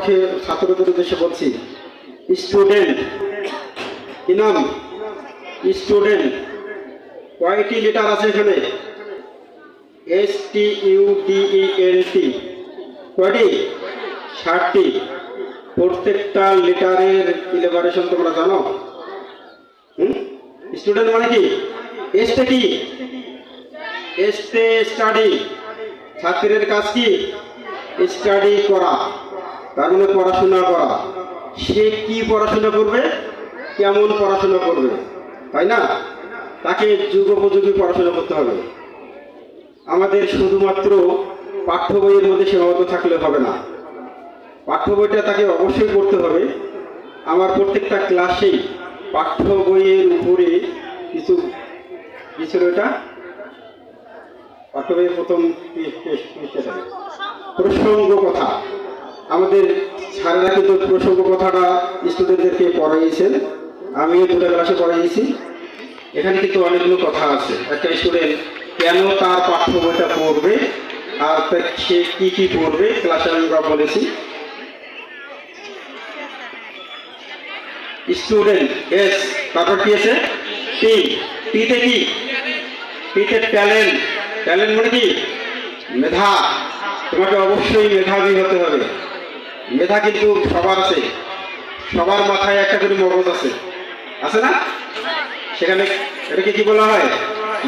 পক্ষে ছাত্রদের উদ্দেশ্যে বলছি, স্টুডেন্ট কি নাম? স্টুডেন্ট কয়টি লেটার আছে এখানে? STUDENT কয়টি? 60টি। প্রত্যেকটা লেটারের ইলেভারেশন তোমরা জানো? স্টুডেন্ট মানে কি? এসটা কি? এসতে স্টাডি। ছাত্রের কাজ কি? স্টাডি করা, তার মানে পড়াশোনা করা। সে কি পড়াশোনা করবে, কেমন পড়াশোনা করবে, তাই না? তাকে যুগোপযোগী পড়াশোনা করতে হবে। আমাদের শুধুমাত্র পাঠ্য বইয়ের মধ্যে সীমাবদ্ধ থাকলে হবে না, পাঠ্য বইটা তাকে অবশ্যই পড়তে হবে। আমার প্রত্যেকটা ক্লাসেই পাঠ্য বইয়ের উপরে কিছু ছিল। এটা পাঠ্য বইয়ের প্রথম প্রসঙ্গ কথা। আমাদের স্যারেরা কিন্তু প্রসঙ্গ কথাটা স্টুডেন্টদেরকে পড়াইয়েছেন, আমিও দুটো ক্লাসে পড়াইয়েছি। এখানে কিন্তু অনেকগুলো কথা আছে। একটা স্টুডেন্ট কেন তার পাঠ্য বইটা পড়বে আর সে কি কি পড়বে ক্লাসে আমরা বলেছি। স্টুডেন্ট এস, তারপর কি আছে? টি। টিতে কি? টিতে ট্যালেন্ট। ট্যালেন্ট মানে কি? মেধা। তোমাকে অবশ্যই মেধাবী হতে হবে। মেধা কিন্তু সবার আছে, সবার মাথায় একটা করে মগজ আছে, আছে না? সেখানে এটাকে কি বলা হয়?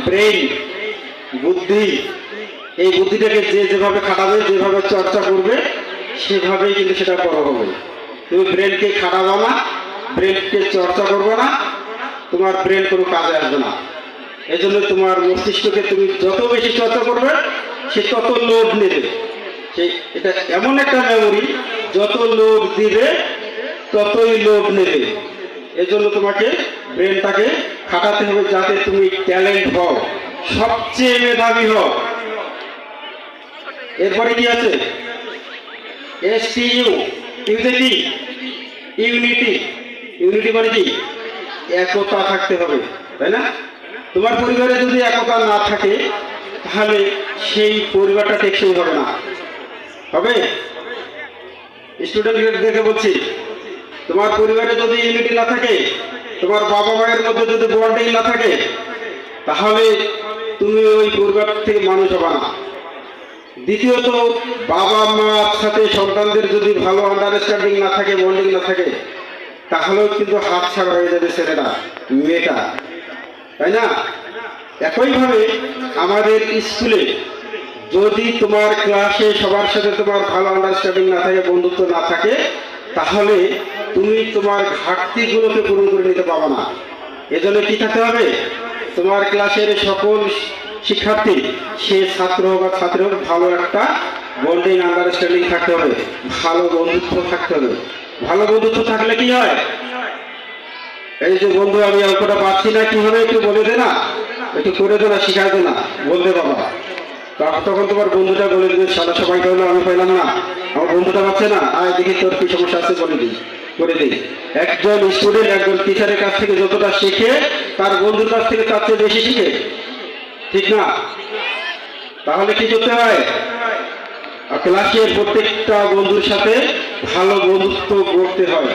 ব্রেইন, বুদ্ধি। এই বুদ্ধিটাকে যে যেভাবে খাটাবে, যেভাবে চর্চা করবে, সেভাবেই কিন্তু সেটা বড় হবে। তুমি ব্রেনকে খাটাবো না, ব্রেনকে চর্চা করবো না, তোমার ব্রেন কোনো কাজে আসবে না। এই জন্য তোমার মস্তিষ্ককে তুমি যত বেশি চর্চা করবে, সে তত লোড নেবে। এটা এমন একটা মেমোরি, যত লোড দিবে ততই লোড নেবে। এই জন্য তোমাকে ব্রেনটাকে খাটাতে হবে, যাতে তুমি ট্যালেন্ট হও, সবচেয়ে মেধাবী হও। এরপরে কি আছে? STU। ইউতে কি? ইউনিটি। ইউনিটি মানে কি? একতা থাকতে হবে, তাই না? তোমার পরিবারে যদি একতা না থাকে, তাহলে সেই পরিবারটা টেকসই হবে না। হবে? স্টুডেন্টদেরকে বলছি, তোমার পরিবারে যদি ইউনিটি না থাকে, তোমার বাবা মায়ের মধ্যে যদি বন্ডিং না থাকে, তাহলে তুমি ওই পরিবার থেকে মানুষ হবে না। দ্বিতীয়ত, বাবা মার সাথে সন্তানদের যদি ভালো আন্ডারস্ট্যান্ডিং না থাকে, বন্ডিং না থাকে, তাহলেও কিন্তু হাত ছাড়া হয়ে যাবে ছেলেটা, মেয়েটা, তাই না? একইভাবে আমাদের স্কুলে যদি তোমার ক্লাসে সবার সাথে তোমার ভালো আন্ডারস্ট্যান্ডিং না থাকে, বন্ধুত্ব না থাকে, তাহলে তুমি তোমার ঘাটতিগুলোকে পূরণ করে নিতে পারবে না। এজন্য কি থাকতে হবে? তোমার ক্লাসের সকল শিক্ষার্থী, সে ছাত্র হোক বা ছাত্রী হোক, ভালো একটা বন্ডিং আন্ডারস্ট্যান্ডিং থাকতে হবে, ভালো বন্ধুত্ব থাকতে হবে। ভালো বন্ধুত্ব থাকলে কি হয়? এই যে বন্ধু, আমি অঙ্কটা পাচ্ছি না, কি হবে একটু বলে দে না, একটু করে দে না, শিখাই দে না, বলতে বাবা। তখন তোমার বন্ধুটা বলে দেবে, সারা সবাই পাইলো, আমি পাইলাম না, আমার বন্ধুটা পাচ্ছে না, আয় দেখি তোর কি সমস্যা আছে বলে দিই, করে দিই। একজন স্টুডেন্ট একজন টিচারের কাছ থেকে যতটা শিখে, তার বন্ধুর কাছ থেকে তার চেয়ে বেশি শিখে, ঠিক না? তাহলে কি করতে হয়? ক্লাসের প্রত্যেকটা বন্ধুর সাথে ভালো বন্ধুত্ব করতে হয়।